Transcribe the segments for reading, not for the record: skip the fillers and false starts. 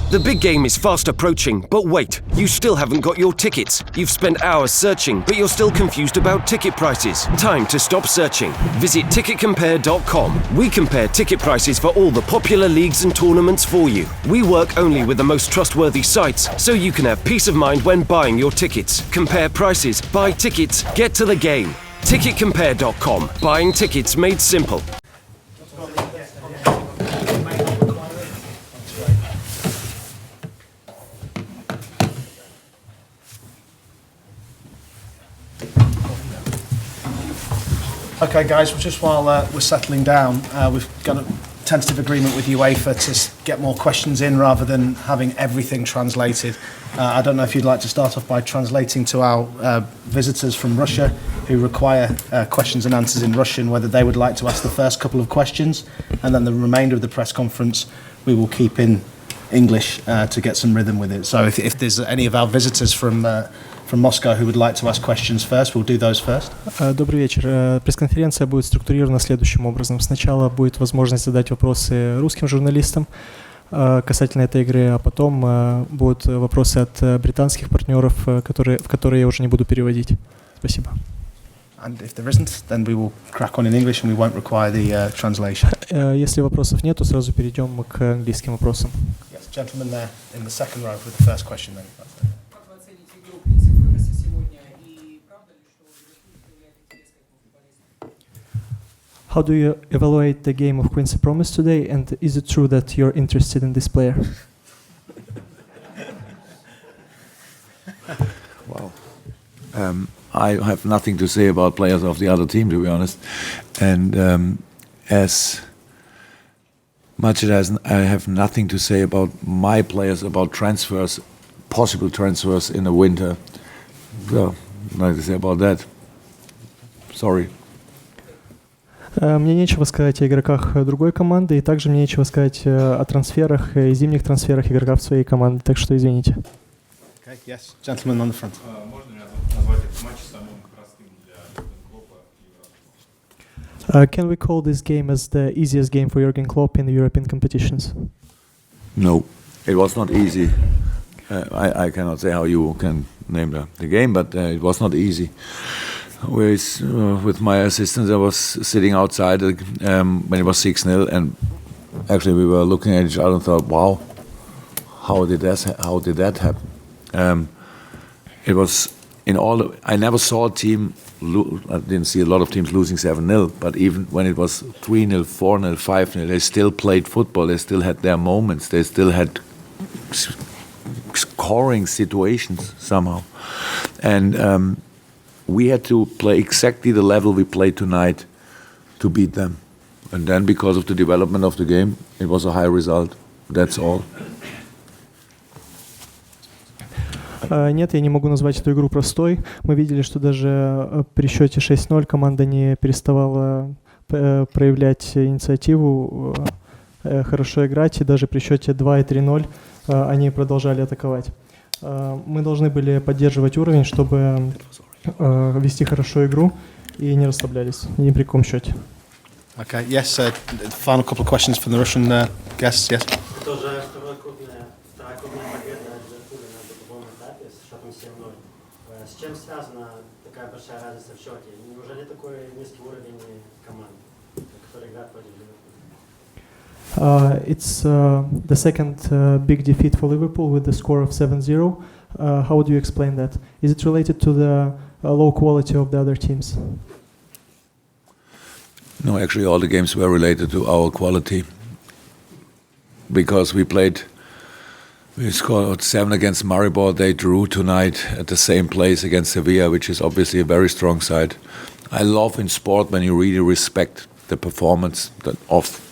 The big game is fast approaching, but wait, you still haven't got your tickets. You've spent hours searching, but you're still confused about ticket prices. Time to stop searching. Visit ticketcompare.com. We compare ticket prices for all the popular leagues and tournaments for you. We work only with the most trustworthy sites, so you can have peace of mind when buying your tickets. Compare prices, buy tickets, get to the game. Ticketcompare.com. Buying tickets made simple. Okay, guys, just while we're settling down, we've got a tentative agreement with UEFA to get more questions in rather than having everything translated. I don't know if you'd like to start off by translating to our visitors from Russia who require questions and answers in Russian, whether they would like to ask the first couple of questions, and then the remainder of the press conference we will keep in English to get some rhythm with it. So if there's any of our visitors from Moscow who would like to ask questions first, we'll do those first. Добрый вечер. Пресс-конференция будет структурирована следующим образом. Сначала будет возможность задать вопросы русским журналистам касательно этой игры, а потом будут вопросы от британских партнеров, в которые я уже не буду переводить. Спасибо. And if there isn't, then we will crack on in English and we won't require the translation. Если вопросов нет, то сразу перейдем к английским вопросам. Yes, gentleman there in the second row with the first question then. How do you evaluate the game of Quincy Promise today, and is it true that you're interested in this player? Wow. I have nothing to say about players of the other team, to be honest. And as much as I have nothing to say about my players, about transfers, possible transfers in the winter, so nothing to say about that. Sorry. Мне нечего сказать о игроках другой команды, и также мне нечего сказать о трансферах и зимних трансферах игроков своей команды, так что извините. Okay, yes, gentleman on the front. Можно ли назвать этот матч самым простым для Jurgen Kloppa и Еврокубка? Can we call this game as the easiest game for Jurgen Klopp in the European competitions? No, it was not easy. I cannot say how you can name the game, but it was not easy. With my assistants, I was sitting outside when it was 6-0, and actually we were looking at each other and thought, "Wow, how did that happen?" It was in all. I never saw a team. I didn't see a lot of teams losing 7-0, but even when it was 3-0, 4-0, 5-0, they still played football. They still had their moments. They still had scoring situations somehow, and. We had to play exactly the level we played tonight to beat them. And then because of the development of the game, it was a high result. That's all. Нет, я не могу назвать эту игру простой. Мы видели, что даже при счете 6-0 команда не переставала проявлять инициативу, хорошо играть, и даже при счете 2 и 3-0 они продолжали атаковать. Мы должны были поддерживать уровень, чтобы вести хорошо игру и не расслаблялись ни при каком счете. Okay, yes, final couple of questions from the Russian guests, yes. Тоже вторая крупная победа Ливерпуля на групповом этапе с счетом 7-0. С чем связана такая большая разница в счете? Неужели такой низкий уровень команд, которые играют против Ливерпуля? It's the second big defeat for Liverpool with the score of 7-0. How would you explain that? Is it related to the low quality of the other teams? No, actually all the games were related to our quality. Because we scored 7 against Maribor, they drew tonight at the same place against Sevilla, which is obviously a very strong side. I love in sport when you really respect the performance of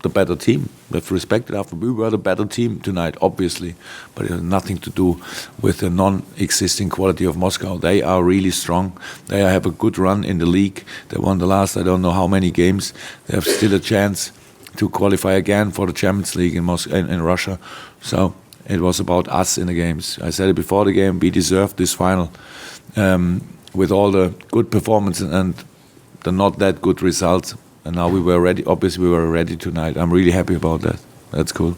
the better team. We've respected after we were the better team tonight, obviously, but it has nothing to do with the non-existing quality of Moscow. They are really strong. They have a good run in the league. They won the last, I don't know how many games. They have still a chance to qualify again for the Champions League in Russia. So it was about us in the games. I said it before the game, we deserved this final with all the good performances and the not that good results. And now we were ready. Obviously, we were ready tonight. I'm really happy about that. That's cool.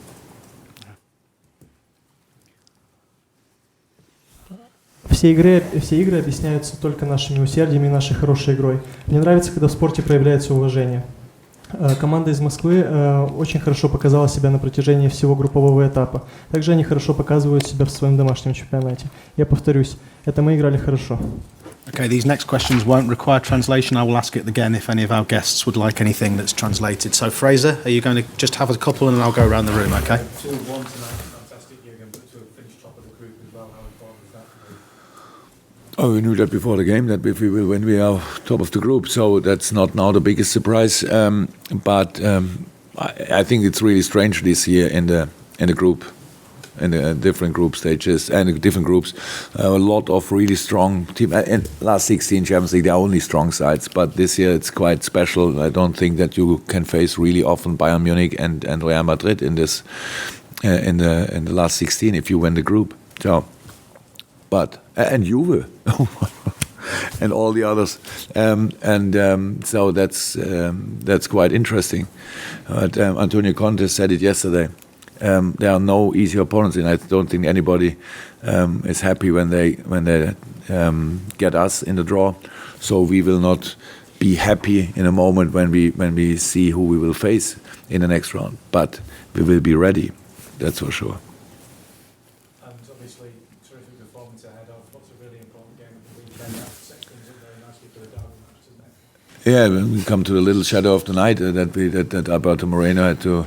все игры объясняются только нашими усердиями и нашей хорошей игрой. Мне нравится, когда в спорте проявляется уважение. Команда из Москвы очень хорошо показала себя на протяжении всего группового этапа. Также они хорошо показывают себя в своем домашнем чемпионате. Я повторюсь, это мы играли хорошо. Okay, these next questions won't require translation. I will ask it again if any of our guests would like anything that's translated. So, Fraser, are you going to just have a couple and then I'll go around the room, okay? 2-1 tonight, fantastic, Jurgen, but to finish top of the group as well, how important is that for you? Oh, we knew that before the game, that if we will win, we are top of the group. So that's not now the biggest surprise. But I think it's really strange this year in the group, in the different group stages and the different groups. A lot of really strong teams. And last 16 Champions League, they are only strong sides. But this year it's quite special. I don't think that you can face really often Bayern Munich and Real Madrid in this in the last 16 if you win the group. So. But and Juve and all the others, so that's quite interesting. But Antonio Conte said it yesterday. There are no easy opponents, and I don't think anybody is happy when they get us in the draw. So we will not be happy in a moment when we see who we will face in the next round. But we will be ready. That's for sure. Obviously, terrific performance ahead of what's a really important game of the weekend. That sets things up very nicely for the derby match, doesn't it? Yeah, when we come to the little shadow of the night that Alberto Moreno had to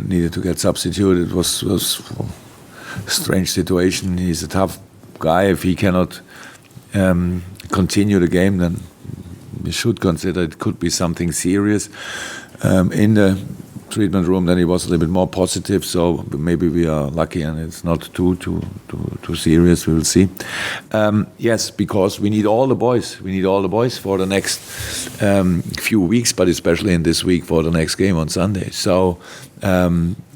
needed to get substituted. It was a strange situation. He's a tough guy. If he cannot continue the game, then we should consider it could be something serious. In the treatment room, then he was a little bit more positive, so maybe we are lucky and it's not too serious. We will see. Yes, because we need all the boys. We need all the boys for the next few weeks, but especially in this week for the next game on Sunday. So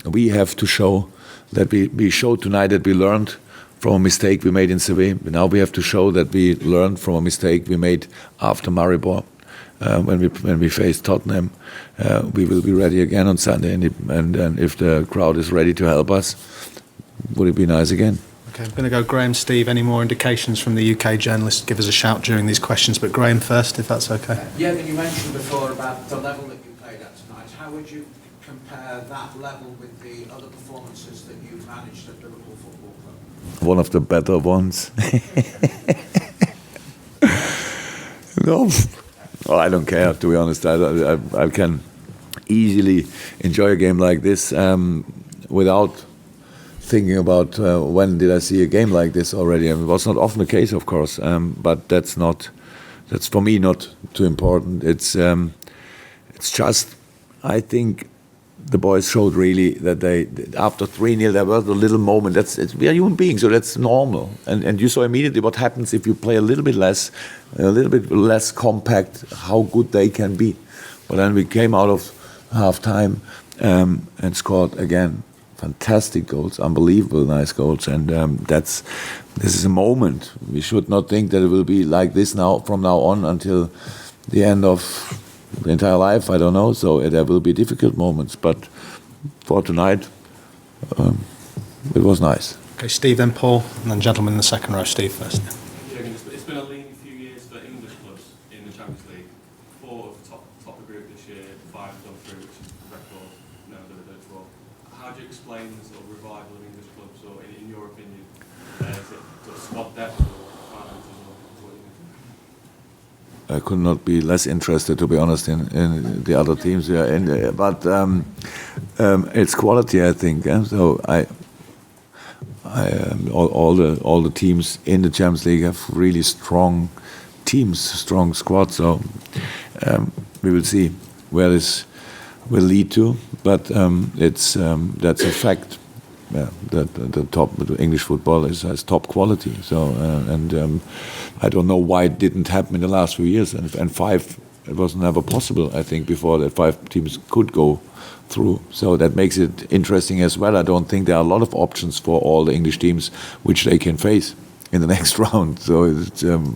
we have to show that we showed tonight that we learned from a mistake we made in Seville. Now we have to show that we learned from a mistake we made after Maribor. When we face Tottenham, we will be ready again on Sunday, and if the crowd is ready to help us, would it be nice again? Okay, I'm going to go Graham, Steve. Any more indications from the UK journalists? Give us a shout during these questions, but Graham first, if that's okay. Yeah, you mentioned before about the level that you played at tonight. How would you compare that level with the other performances that you've managed at Liverpool Football Club? One of the better ones. No. Well, I don't care, to be honest. I can easily enjoy a game like this without thinking about when did I see a game like this already. It was not often the case, of course, but that's for me not too important. It's just, I think the boys showed really that they, after 3-0, there was a little moment. We are human beings, so that's normal. And you saw immediately what happens if you play a little bit less compact, how good they can be. But then we came out of half-time and scored again. Fantastic goals, unbelievable nice goals. And this is a moment. We should not think that it will be like this now from now on until the end of the entire life, I don't know. So there will be difficult moments, but for tonight, it was nice. Okay, Steve, then Paul, and then gentleman in the second row. Steve first. Jurgen, it's been a lean few years for English clubs in the Champions League. 4 of top the group this year, 5 gone through, which is a record. No, as well. How do you explain the sort of revival of English clubs, or in your opinion, is it sort of squad depth or finances, or what do you think? I could not be less interested, to be honest, in the other teams we are in. But it's quality, I think. So all the teams in the Champions League have really strong teams, strong squads. So we will see where this will lead to. But that's a fact. Yeah, the English football has top quality. So I don't know why it didn't happen in the last few years. And 5, it was never possible, I think, before that 5 teams could go through. So that makes it interesting as well. I don't think there are a lot of options for all the English teams which they can face in the next round. So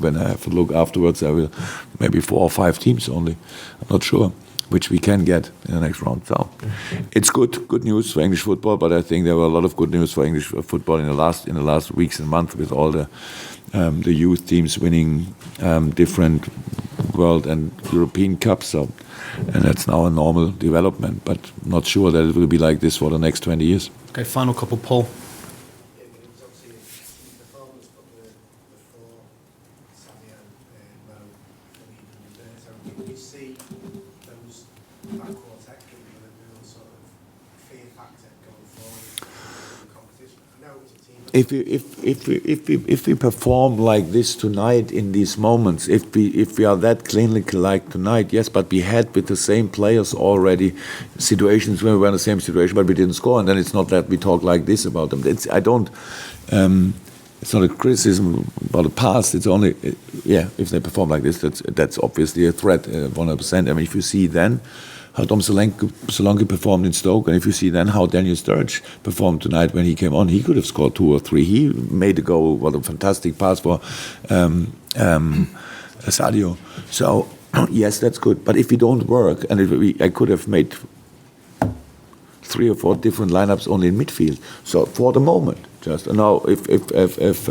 when I have to look afterwards, I will maybe 4 or 5 teams only. I'm not sure which we can get in the next round. So it's good news for English football, but I think there were a lot of good news for English football in the last weeks and months with all the the youth teams winning different world and European cups. So, and that's now a normal development, but not sure that it will be like this for the next 20 years. Okay, final couple, Paul. If we perform like this tonight in these moments, if we are that clinical like tonight, yes, but we had with the same players already situations where we were in the same situation, but we didn't score, and then it's not that we talk like this about them. It's not a criticism about the past. It's only if they perform like this, that's obviously a threat, 100%. I mean, if you see then how Dom Solanke performed in Stoke, and if you see then how Daniel Sturridge performed tonight when he came on, he could have scored 2 or 3. He made a goal, what a fantastic pass for Sadio. So, yes, that's good. But if we don't work, and I could have made 3 or 4 different lineups only in midfield. So, for the moment, just now, if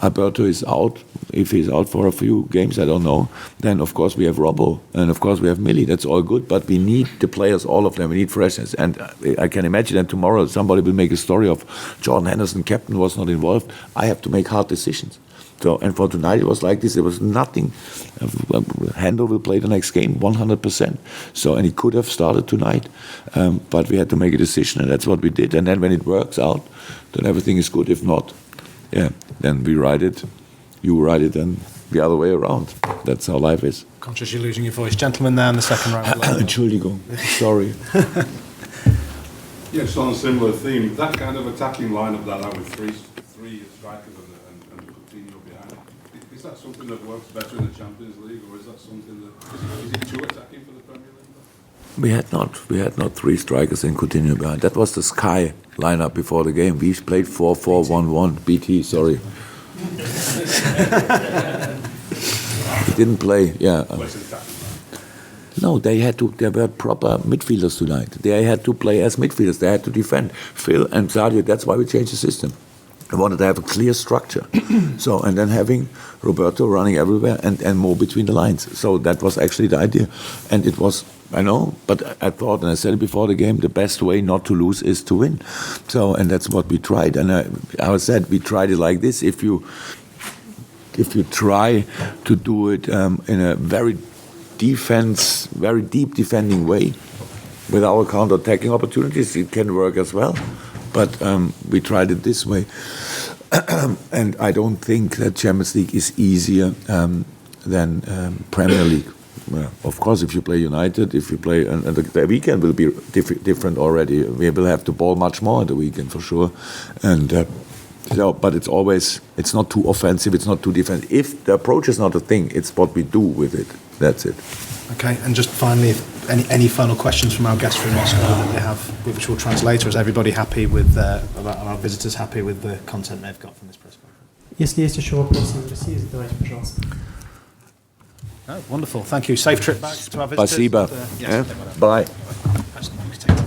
Alberto is out, if he's out for a few games, I don't know, then of course we have Robbo, and of course we have Millie. That's all good, but we need the players, all of them. We need freshness, and I can imagine that tomorrow somebody will make a story of Jordan Henderson, captain, was not involved. I have to make hard decisions. So, and for tonight it was like this. There was nothing. Handel will play the next game 100%. So, and he could have started tonight, but we had to make a decision, and that's what we did. And then when it works out, then everything is good. If not, then we ride it. You ride it, and the other way around. That's how life is. Conscious you're losing your voice. Gentlemen there in the second round. Entschuldigung. Sorry. Yes, on a similar theme, that kind of attacking lineup that with three strikers and Coutinho behind. Is that something that works better in the Champions League, or is that something that is it too attacking for the Premier League? We had not 3 strikers and Coutinho behind. That was the Sky lineup before the game. We played 4-4-1-1. BT, sorry. He didn't play. No, they were proper midfielders tonight. They had to play as midfielders. They had to defend. Phil and Sadio, that's why we changed the system. I wanted to have a clear structure. So, and then having Roberto running everywhere and more between the lines. So that was actually the idea. And it was, I know, but I thought, and I said it before the game, the best way not to lose is to win. So, and that's what we tried. And I said, we tried it like this. If you try to do it in a very deep defending way, with our counter-attacking opportunities, it can work as well. But we tried it this way. And I don't think that Champions League is easier than Premier League. Well, of course, if you play United, if you play, and the weekend will be different already. We will have to ball much more at the weekend for sure. And but it's not too offensive, it's not too defensive. If the approach is not a thing, it's what we do with it. That's it. Okay, and just finally, if any final questions from our guests from Moscow that they have, which we'll translate, or is everybody happy with, our visitors happy with the content they've got from this press conference? Если есть еще вопросы из России, задавайте, пожалуйста. Oh, wonderful, thank you. Safe trip back to our visitors. Спасибо. Yes, Bye. Personally, we can take